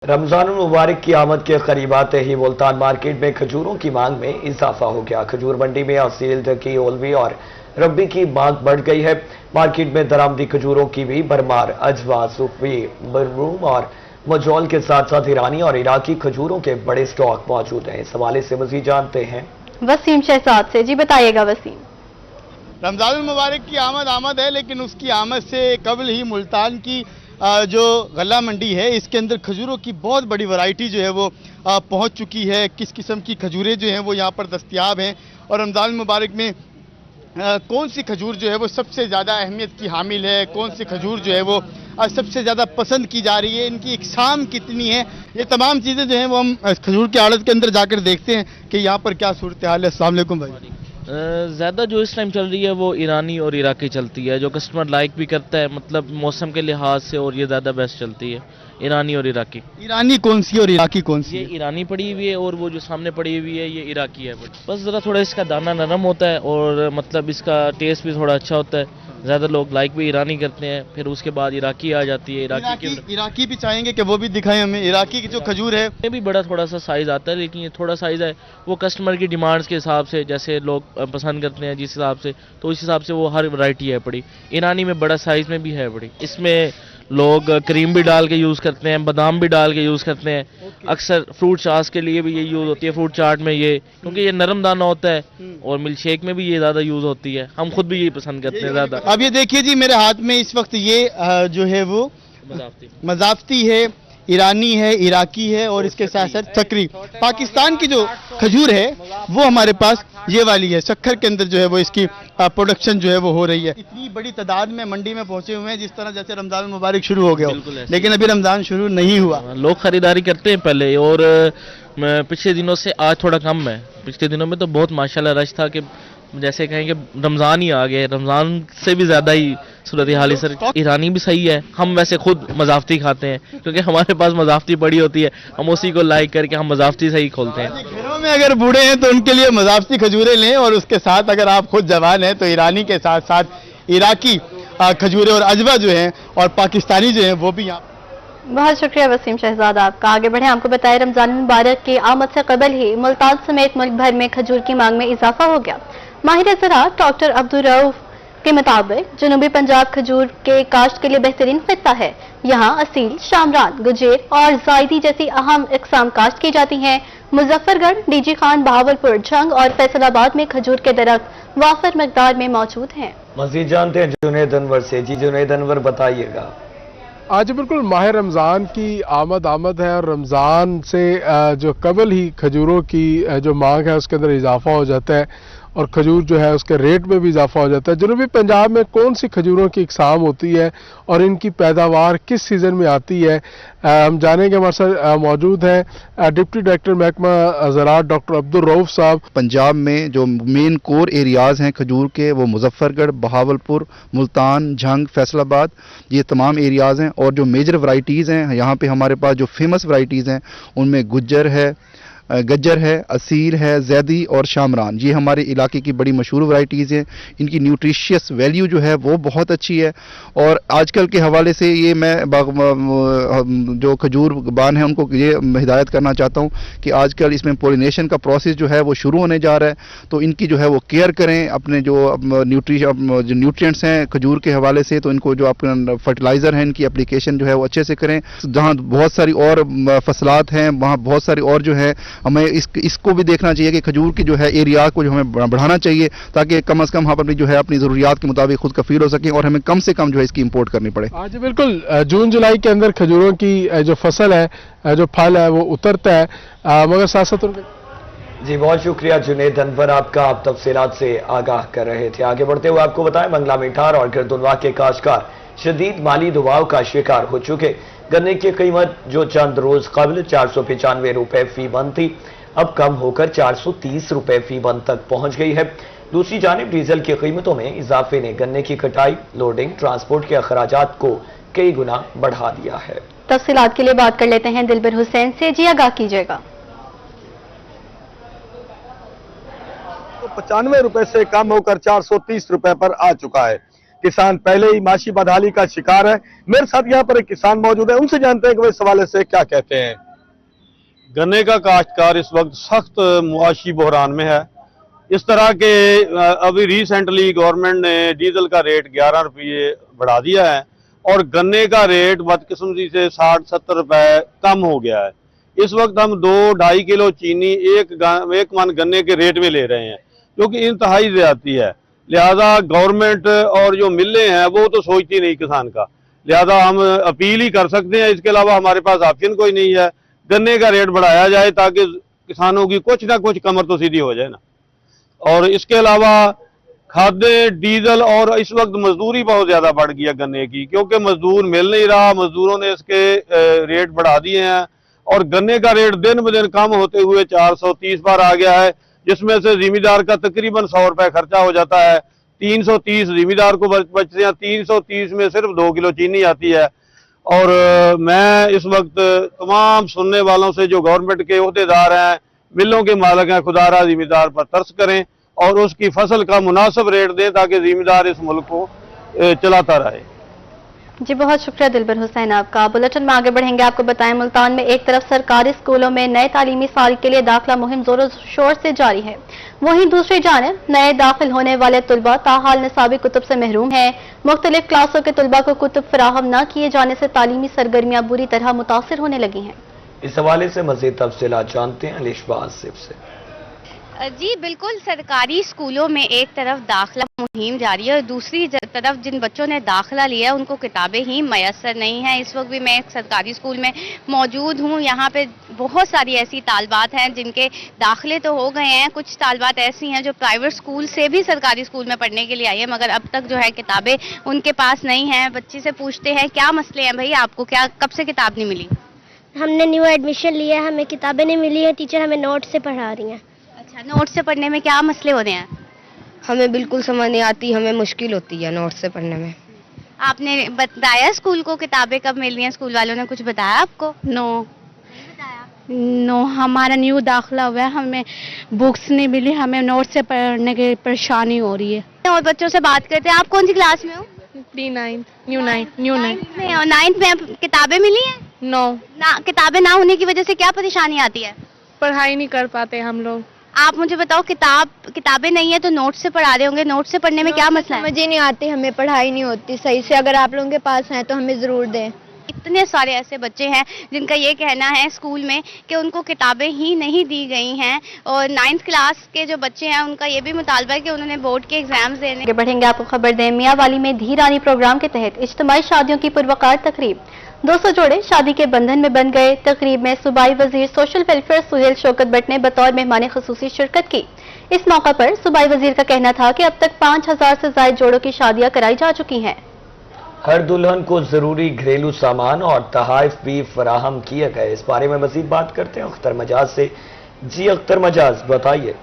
रमजान मुबारक की आमद के करीब आते ही मुल्तान मार्केट में खजूरों की मांग में इजाफा हो गया। खजूर मंडी में असील, दकी, ओलवी और रब्बी की मांग बढ़ गई है। मार्केट में दरामदी खजूरों की भी भरमार। अजवा, सूफी, बरूम और मजौल के साथ साथ ईरानी और इराकी खजूरों के बड़े स्टॉक मौजूद हैं। इस हवाले से मजीद जानते हैं वसीम शहजाद से। जी बताइएगा वसीम। रमजान मुबारक की आमद है, लेकिन उसकी आमद से कबल ही मुल्तान की जो गला मंडी है इसके अंदर खजूरों की बहुत बड़ी वैरायटी जो है वो पहुंच चुकी है। किस किस्म की खजूरें जो हैं वो यहाँ पर दस्तयाब हैं और रमजान मुबारक में कौन सी खजूर जो है वो सबसे ज़्यादा अहमियत की हामिल है, कौन सी खजूर जो है वो सबसे ज़्यादा पसंद की जा रही है, इनकी इकसाम कितनी है, ये तमाम चीज़ें जो हैं वो हम खजूर की आड़त के अंदर जाकर देखते हैं कि यहाँ पर क्या सूरत हाल है। अस्सलाम वालेकुम भाई। ज़्यादा जो इस टाइम चल रही है वो ईरानी और इराकी चलती है, जो कस्टमर लाइक भी करता है, मतलब मौसम के लिहाज से, और ये ज़्यादा बेस्ट चलती है, ईरानी और इराकी। ईरानी कौन सी और इराकी कौन सी? ये ईरानी पड़ी हुई है और वो जो सामने पड़ी हुई है ये इराकी है। बस ज़रा थोड़ा इसका दाना नरम होता है और मतलब इसका टेस्ट भी थोड़ा अच्छा होता है। ज़्यादा लोग लाइक भी ईरानी करते हैं, फिर उसके बाद इराकी आ जाती है। इराकी भी चाहेंगे कि वो भी दिखाएं हमें। इराकी की जो खजूर है ये भी बड़ा थोड़ा सा साइज़ आता है, लेकिन ये थोड़ा साइज़ है वो कस्टमर की डिमांड्स के हिसाब से, जैसे लोग पसंद करते हैं जिस हिसाब से, तो उस हिसाब से वो हर वैरायटी है पड़ी। ईरानी में बड़ा साइज़ में भी है बड़ी। इसमें लोग क्रीम भी डाल के यूज़ करते हैं, बादाम भी डाल के यूज़ करते हैं। अक्सर फ्रूट चास के लिए भी ये यूज़ होती है, फ्रूट चाट में ये, क्योंकि ये नरम दाना होता है, और मिल्क शेक में भी ये ज़्यादा यूज़ होती है। हम खुद भी यही पसंद करते हैं ज़्यादा। अब ये देखिए जी, मेरे हाथ में इस वक्त ये जो है वो मजाफ्ती है, ईरानी है, इराकी है और इसके साथ साथ चक्री। पाकिस्तान की जो खजूर है वो हमारे पास ये वाली है। शक्कर के अंदर जो है वो इसकी प्रोडक्शन जो है वो हो रही है। इतनी बड़ी तादाद में मंडी में पहुंचे हुए हैं, जिस तरह जैसे रमजान मुबारक शुरू हो गया हो, लेकिन अभी रमजान शुरू नहीं हुआ। लोग खरीदारी करते हैं पहले, और पिछले दिनों से आज थोड़ा कम है। पिछले दिनों में तो बहुत माशाल्लाह रश था कि जैसे कहें कि रमज़ान ही आ गए, रमज़ान से भी ज़्यादा ही सूरत हाल है सर। ईरानी भी सही है। हम वैसे खुद मजाफ्ती खाते हैं क्योंकि हमारे पास मजाफ्ती पड़ी होती है, हम उसी को लाइक करके हम मजाफ्ती से ही खोलते हैं। घरों में अगर बूढ़े हैं तो उनके लिए मजाफ्ती खजूरें लें, और उसके साथ अगर आप खुद जवान हैं तो ईरानी के साथ साथ इराकी खजूरें और अजवा जो हैं और पाकिस्तानी जो हैं वो भी यहाँ। बहुत शुक्रिया वसीम शहजाद आपका। आगे बढ़े, आपको बताया रमजान मुबारक की आमद से कबल ही मुल्तान समेत मुल्क भर में खजूर की मांग में इजाफा हो गया। माहिर ज़राअत डॉक्टर अब्दुल रऊफ के मुताबिक जनूबी पंजाब खजूर के काश्त के लिए बेहतरीन खित्ता है। यहाँ असील, शामरान, गुजेर और जायदी जैसी अहम इकसाम काश्त की जाती हैं। मुजफ्फरगढ़, डीजी खान, बहावलपुर, झंग और फैसलाबाद में खजूर के दरख्त वाफर मकदार में मौजूद हैं। मजीद जानते हैं जुनैद अनवर से। जी जुनैद अनवर, बताइएगा। आज बिल्कुल माह रमज़ान की आमद है, और रमज़ान से जो कबल ही खजूरों की जो मांग है उसके अंदर इजाफा हो जाता है, और खजूर जो है उसके रेट में भी इजाफा हो जाता है। जनूबी पंजाब में कौन सी खजूरों की इकसाम होती है और इनकी पैदावार किस सीज़न में आती है, हम जानेंगे। हमारे साथ मौजूद हैं डिप्टी डायरेक्टर महकमा ज़राअत डॉक्टर अब्दुल रऊफ साहब। पंजाब में जो मेन कोर एरियाज़ हैं खजूर के, वो मुजफ्फरगढ़, बहावलपुर, मुल्तान, झंग, फैसलाबाद, ये तमाम एरियाज़ हैं। और जो मेजर वैरायटीज़ हैं यहाँ पे हमारे पास जो फेमस वैरायटीज़ हैं उनमें गज्जर है, असील है, जैदी और शामरान, ये हमारे इलाके की बड़ी मशहूर वैरायटीज़ हैं। इनकी न्यूट्रिशियस वैल्यू जो है वो बहुत अच्छी है। और आजकल के हवाले से ये मैं जो खजूर बान है उनको ये हिदायत करना चाहता हूँ कि आजकल इसमें पोलिनेशन का प्रोसेस जो है वो शुरू होने जा रहा है, तो इनकी जो है वो केयर करें। अपने जो न्यूट्रिएंट्स हैं खजूर के हवाले से, तो इनको जो अपना फर्टिलाइज़र है इनकी एप्लीकेशन जो है वो अच्छे से करें। जहाँ बहुत सारी और फसलात हैं वहाँ बहुत सारी और जो है हमें इसको भी देखना चाहिए कि खजूर की जो है एरिया को जो हमें बढ़ाना चाहिए, ताकि कम से कम हम अपनी जो है अपनी ज़रूरियात के मुताबिक खुद कफील हो सकें और हमें कम से कम जो है इसकी इंपोर्ट करनी पड़े। आज बिल्कुल जून जुलाई के अंदर खजूरों की जो फसल है, जो फल है वो उतरता है, मगर साथ साथ जी बहुत शुक्रिया जुनैद अनवर आपका, आप तफसीलात से आगाह कर रहे थे। आगे बढ़ते हुए आपको बताएं, मंगला मिठार और गिरदुनवा के काश्तकार शदीद माली दबाव का शिकार हो चुके। गन्ने की कीमत जो चंद रोज कबल 495 रुपए फी मन थी, अब कम होकर 430 रुपए फी मन तक पहुंच गई है। दूसरी जानिब डीजल की कीमतों में इजाफे ने गन्ने की कटाई, लोडिंग, ट्रांसपोर्ट के अखराजात को कई गुना बढ़ा दिया है। तफसीलात के लिए बात कर लेते हैं दिलबर हुसैन से। जी आगाह कीजिएगा। 95 रुपए से कम होकर 430 रुपए पर आ चुका है। किसान पहले ही माशी बदहाली का शिकार है। मेरे साथ यहाँ पर एक किसान मौजूद है, उनसे जानते हैं कि वो इस हवाले से क्या कहते हैं। गन्ने का काश्तकार इस वक्त सख्त मुआशी बहरान में है। इस तरह के अभी रिसेंटली गवर्नमेंट ने डीजल का रेट 11 रुपये बढ़ा दिया है और गन्ने का रेट बदकिस्मती से 60-70 रुपए कम हो गया है। इस वक्त हम 2-2.5 किलो चीनी एक मन गन्ने के रेट में ले रहे हैं, जो कि इंतहाई ज़्यादती है। लिहाजा गवर्नमेंट और जो मिलें हैं वो तो सोचती नहीं किसान का, लिहाजा हम अपील ही कर सकते हैं, इसके अलावा हमारे पास ऑप्शन कोई नहीं है। गन्ने का रेट बढ़ाया जाए ताकि किसानों की कुछ ना कुछ कमर तो सीधी हो जाए ना। और इसके अलावा खाद्य, डीजल और इस वक्त मजदूरी बहुत ज़्यादा बढ़ गई है गन्ने की, क्योंकि मजदूर मिल नहीं रहा, मजदूरों ने इसके रेट बढ़ा दिए हैं और गन्ने का रेट दिन ब दिन कम होते हुए 430 बार आ गया है, जिसमें से जिमीदार का तकरीबन 100 रुपये खर्चा हो जाता है। 330 जिमीदार को बचते हैं, 330 में सिर्फ 2 किलो चीनी आती है। और मैं इस वक्त तमाम सुनने वालों से जो गवर्नमेंट के ओहदेदार हैं, मिलों के मालिक हैं, खुदारा जिमीदार पर तरस करें और उसकी फसल का मुनासिब रेट दें ताकि जिमीदार इस मुल्क को चलाता रहे। जी बहुत शुक्रिया दिलबर हुसैन आपका। बुलेटिन में आगे बढ़ेंगे, आपको बताएं मुल्तान में एक तरफ सरकारी स्कूलों में नए तालीमी साल के लिए दाखिला मुहिम जोरों शोर से जारी है, वहीं दूसरी जानिब नए दाखिल होने वाले तुलबा ताहाल निसाबी कुतुब से महरूम हैं। मुख्तलिफ क्लासों के तुलबा को कुतुब फराहम न किए जाने से तालीमी सरगर्मियां बुरी तरह मुतासिर होने लगी हैं। इस हवाले से मजीद तफसीलात जानते हैं अलिशबा आसिफ से। जी बिल्कुल, सरकारी स्कूलों में एक तरफ दाखिला मुहिम जारी है और दूसरी तरफ जिन बच्चों ने दाखिला लिया उनको किताबें ही मैसर नहीं हैं। इस वक्त भी मैं एक सरकारी स्कूल में मौजूद हूँ। यहाँ पे बहुत सारी ऐसी तालबात हैं जिनके दाखिले तो हो गए हैं, कुछ तालबात ऐसी हैं जो प्राइवेट स्कूल से भी सरकारी स्कूल में पढ़ने के लिए आई है, मगर अब तक जो है किताबें उनके पास नहीं हैं। बच्चे से पूछते हैं क्या मसले हैं भाई, आपको क्या कब से किताब नहीं मिली? हमने न्यू एडमिशन लिया है, हमें किताबें नहीं मिली हैं, टीचर हमें नोट से पढ़ा रही हैं। अच्छा, नोट से पढ़ने में क्या मसले हो रहे हैं? हमें बिल्कुल समझ नहीं आती, हमें मुश्किल होती है नोट से पढ़ने में। आपने बताया स्कूल को किताबें कब मिल रही हैं? स्कूल वालों ने कुछ बताया आपको? नो, हमारा न्यू दाखिला हुआ है, हमें बुक्स नहीं मिली, हमें नोट से पढ़ने की परेशानी हो रही है। और बच्चों से बात करते हैं, आप कौन सी क्लास में हो? न्यू नाइन्थ में। और 9th में किताबें मिली हैं? नो, किताबें ना होने की वजह से क्या परेशानी आती है? पढ़ाई नहीं कर पाते हम लोग। आप मुझे बताओ, किताबें नहीं है तो नोट से पढ़ा रहे होंगे, नोट से पढ़ने में क्या मसला है? मुझे नहीं आती, हमें पढ़ाई नहीं होती सही से, अगर आप लोगों के पास है तो हमें ज़रूर दें। इतने सारे ऐसे बच्चे हैं जिनका ये कहना है स्कूल में कि उनको किताबें ही नहीं दी गई हैं और 9th क्लास के जो बच्चे हैं उनका ये भी मुतालबा है कि उन्होंने बोर्ड के एग्जाम्स देने। आगे बढ़ेंगे, आपको खबर दें मियांवाली में धीरानी प्रोग्राम के तहत इज्तिमाई शादियों की पुरवकार तकरीब। 200 जोड़े शादी के बंधन में बन गए। तकरीब में सूबाई वजीर सोशल वेलफेयर सुहेल शौकत भट्ट ने बतौर मेहमान खसूसी शिरकत की। इस मौका पर सूबाई वजीर का कहना था कि अब तक 5000 से ज्यादा जोड़ों की शादियां कराई जा चुकी हैं। हर दुल्हन को जरूरी घरेलू सामान और तहाइफ भी फराहम किए गए। इस बारे में मजीद बात करते हैं अख्तर मजाज से। जी अख्तर मजाज, बताइए।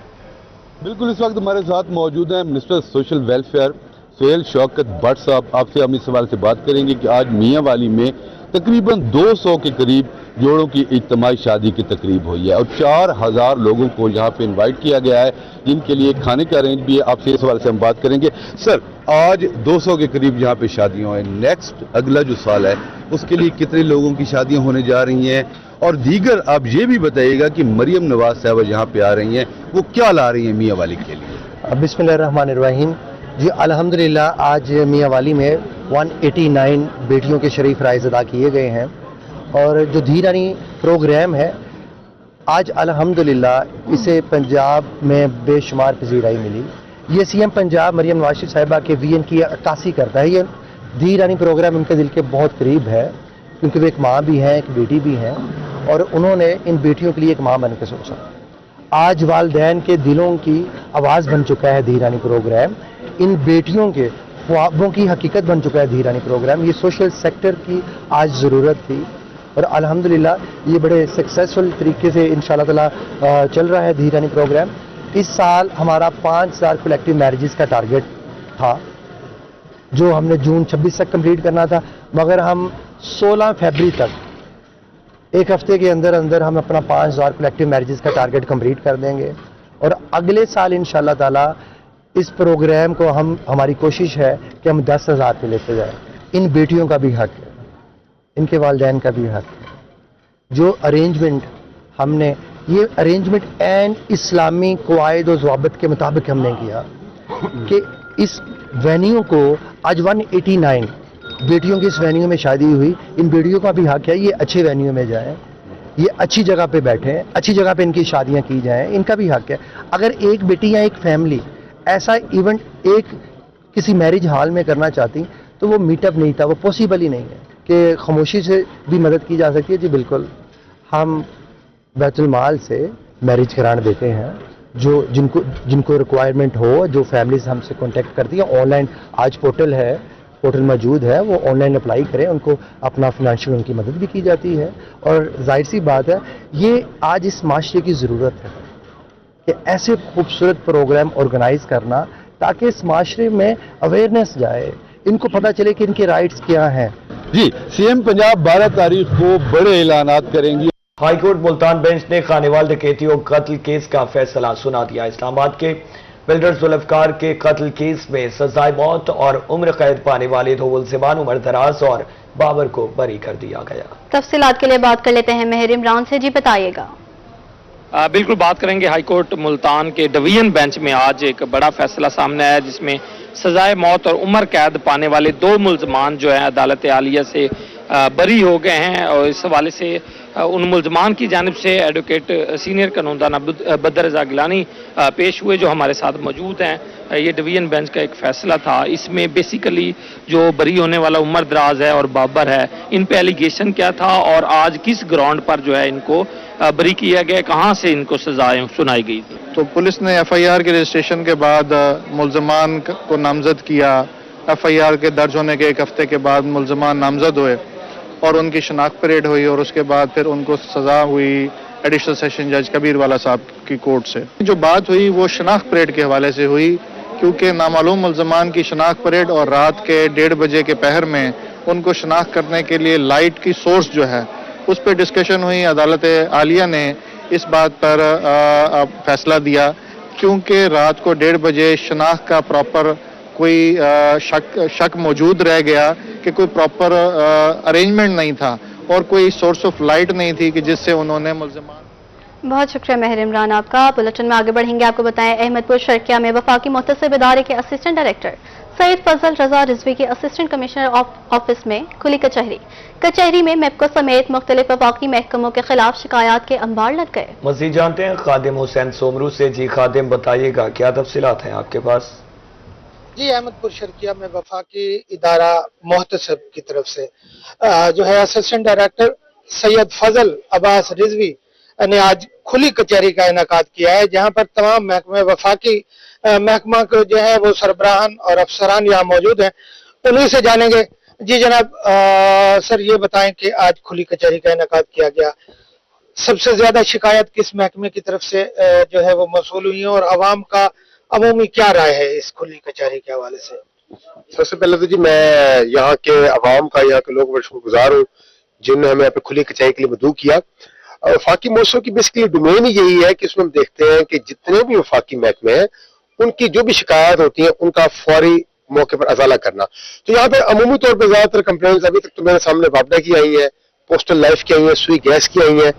बिल्कुल, इस वक्त हमारे साथ मौजूद हैं minister social welfare Suhail Shaukat Bhat साहब। आपसे हम इस सवाल से बात करेंगे कि आज मियांवाली में तकरीबन 200 के करीब जोड़ों की इज्तिमाई शादी की तकरीब हुई है और 4000 लोगों को यहाँ पे इनवाइट किया गया है, जिनके लिए खाने का अरेंज भी है। आपसे इस सवाल से हम बात करेंगे। सर, आज 200 के करीब यहाँ पे शादियां हैं, नेक्स्ट अगला जो साल है उसके लिए कितने लोगों की शादियां होने जा रही हैं? और दीगर आप ये भी बताइएगा कि मरियम नवाज साहब यहाँ पे आ रही हैं, वो क्या ला रही हैं मियांवाली के लिए? बिस्मिल्लाहिर्रहमानिर्रहीम। जी अल्हम्दुलिल्लाह, आज मियांवाली में 189 बेटियों के शरीफ फ़राइज़ अदा किए गए हैं और जो धीरानी प्रोग्राम है आज अल्हम्दुलिल्लाह इसे पंजाब में बेशुमार पजीराई मिली। ये सीएम पंजाब मरियम नवाज साहिबा के VN की 88 करता है। ये धीरानी प्रोग्राम उनके दिल के बहुत करीब है क्योंकि वो एक माँ भी हैं, एक बेटी भी हैं और उन्होंने इन बेटियों के लिए एक माँ बनकर सोचा। आज वालिदैन के दिलों की आवाज़ बन चुका है धीरानी प्रोग्राम, इन बेटियों के ख्वाबों की हकीकत बन चुका है धीरानी प्रोग्राम। ये सोशल सेक्टर की आज ज़रूरत थी और अल्हम्दुलिल्लाह ये बड़े सक्सेसफुल तरीके से इंशाअल्लाह ताला चल रहा है धीरानी प्रोग्राम। इस साल हमारा 5000 कलेक्टिव मैरिजेस का टारगेट था जो हमने जून 26 तक कंप्लीट करना था, मगर हम 16 फरवरी तक, एक हफ्ते के अंदर अंदर हम अपना 5000 कलेक्टिव मैरिजेस का टारगेट कंप्लीट कर देंगे और अगले साल इंशाअल्लाह ताला اس پروگرام کو ہماری کوشش ہے کہ ہم 10,000 پہ لیتے جائیں. ان بیٹیوں کا بھی حق ہے, ان کے والدین کا بھی حق ہے. جو ارینجمنٹ ہم نے, یہ ارینجمنٹ اینڈ اسلامی قواعد و ضوابط کے مطابق ہم نے کیا کہ اس وینیو کو آج 189 بیٹیوں کی اس وینیو میں شادی ہوئی. ان بیٹیوں کا بھی حق ہے یہ اچھے وینیو میں جائیں, یہ اچھی جگہ پہ بیٹھیں, اچھی جگہ پہ ان کی شادیاں کی جائیں. ان کا بھی حق ہے. اگر ایک بیٹی یا ایک فیملی ایسا ایونٹ ایک کسی میرج ہال میں کرنا چاہتی تو وہ میٹ اپ نہیں تھا, وہ پاسبل ہی نہیں ہے کہ خاموشی سے بھی مدد کی جا سکتی ہے. جی بالکل, ہم بیت المال سے میرج کرانے دیتے ہیں. جو جن کو ریکوائرمنٹ ہو, جو فیملیز ہم سے کانٹیکٹ کرتی ہیں, آن لائن آج پورٹل ہے, پورٹل موجود ہے, وہ آن لائن اپلائی کریں, ان کو اپنا فنانشیل ان کی مدد بھی کی جاتی ہے. اور ظاہر سی بات ہے یہ آج اس معاشرے کی ضرورت ہے کہ ایسے خوبصورت پروگرام آرگنائز کرنا تاکہ اس معاشرے میں اویئرنیس جائے, ان کو پتہ چلے کہ ان کے رائٹس کیا ہیں. جی سی ایم پنجاب 12 تاریخ کو بڑے اعلانات کریں گی. ہائی کورٹ ملتان بینچ نے خانیوال ڈکیتیوں قتل کیس کا فیصلہ سنا دیا. اسلام آباد کے بلڈر ذوالفقار کے قتل کیس میں سزائے موت اور عمر قید پانے والے دو ملزمان عمر دراز اور بابر کو بری کر دیا گیا. تفصیلات کے لیے بات کر لیتے ہیں مہر عمران سے. جی بتائیے گا. بالکل بات کریں گے. ہائی کورٹ ملتان کے ڈویژن بینچ میں آج ایک بڑا فیصلہ سامنے آیا جس میں سزائے موت اور عمر قید پانے والے دو ملزمان جو ہیں عدالت عالیہ سے بری ہو گئے ہیں. اور اس حوالے سے ان ملزمان کی جانب سے ایڈوکیٹ سینئر قانوندان بدر رضا گیلانی پیش ہوئے جو ہمارے ساتھ موجود ہیں. یہ ڈویژن بینچ کا ایک فیصلہ تھا. اس میں بیسیکلی جو بری ہونے والا عمر دراز ہے اور بابر ہے ان پہ ایلیگیشن کیا تھا اور آج کس گراؤنڈ پر جو ہے ان کو بری کیا گیا, کہاں سے ان کو سزائیں سنائی گئی تھی. تو پولیس نے ایف آئی آر کے رجسٹریشن کے بعد ملزمان کو نامزد کیا. ایف آئی آر کے درج ہونے کے ایک ہفتے کے بعد ملزمان نامزد ہوئے اور ان کی شناخت پریڈ ہوئی اور اس کے بعد پھر ان کو سزا ہوئی ایڈیشنل سیشن جج کبیر والا صاحب کی کورٹ سے. جو بات ہوئی وہ شناخت پریڈ کے حوالے سے ہوئی کیونکہ نامعلوم ملزمان کی شناخت پریڈ اور رات کے 1:30 بجے کے پہر میں ان کو شناخت کرنے کے لیے لائٹ کی سورس جو ہے اس پہ ڈسکشن ہوئی. عدالت عالیہ نے اس بات پر فیصلہ دیا کیونکہ رات کو 1:30 بجے شناخت کا پراپر کوئی شک موجود رہ گیا کہ کوئی پراپر ارینجمنٹ نہیں تھا اور کوئی سورس آف لائٹ نہیں تھی کہ جس سے انہوں نے ملزمان. بہت شکریہ مہر عمران آپ کا. بلٹن میں آگے بڑھیں گے. آپ کو بتائیں احمد پور شرقیہ میں وفاقی محتسب ادارے کے اسسٹنٹ ڈائریکٹر سید فضل رضا رضوی کی اسسٹنٹ کمشنر آفس میں کھلی کچہری میں میپکو سمیت مختلف وفاقی محکموں کے خلاف شکایات کے انبار لگ گئے. مزید جانتے ہیں خادم حسین سومرو سے. جی خادم بتائیے گا کیا تفصیلات ہیں آپ کے پاس. جی احمد پور شرقیہ میں وفاقی ادارہ محتسب کی طرف سے جو ہے اسسٹنٹ ڈائریکٹر سید فضل عباس رضوی نے آج کھلی کچہری کا انعقاد کیا ہے جہاں پر تمام محکمے وفاقی محکمہ کو جو ہے وہ سربراہان اور افسران یہاں موجود ہیں. انہیں سے جانیں گے. جی جناب سر یہ بتائیں کہ آج کھلی کچہری کا انعقاد کیا گیا, سب سے زیادہ شکایت کس محکمے کی طرف سے جو ہے وہ موصول ہوئی ہیں اور عوام کا عمومی کیا رائے ہے اس کھلی کچہری کے حوالے سے. سب سے پہلے تو جی میں یہاں کے عوام کا, یہاں کے لوگ بڑے شکر گزار ہوں جنہوں نے ہمیں یہاں پہ کھلی کچہری کے لیے مدعو کیا. وفاقی موضوع کی بیسکلی ڈومین یہی ہے کہ اس میں ہم دیکھتے ہیں کہ جتنے بھی وفاقی محکمے ہیں ان کی جو بھی شکایات ہوتی ہیں ان کا فوری موقع پر ازالہ کرنا. تو یہاں پہ عمومی طور پہ زیادہ تر کمپلینٹس ابھی تک تو میرے سامنے وابڈا کی آئی ہیں, پوسٹل لائف کی آئی ہیں, سوئی گیس کی آئی ہیں.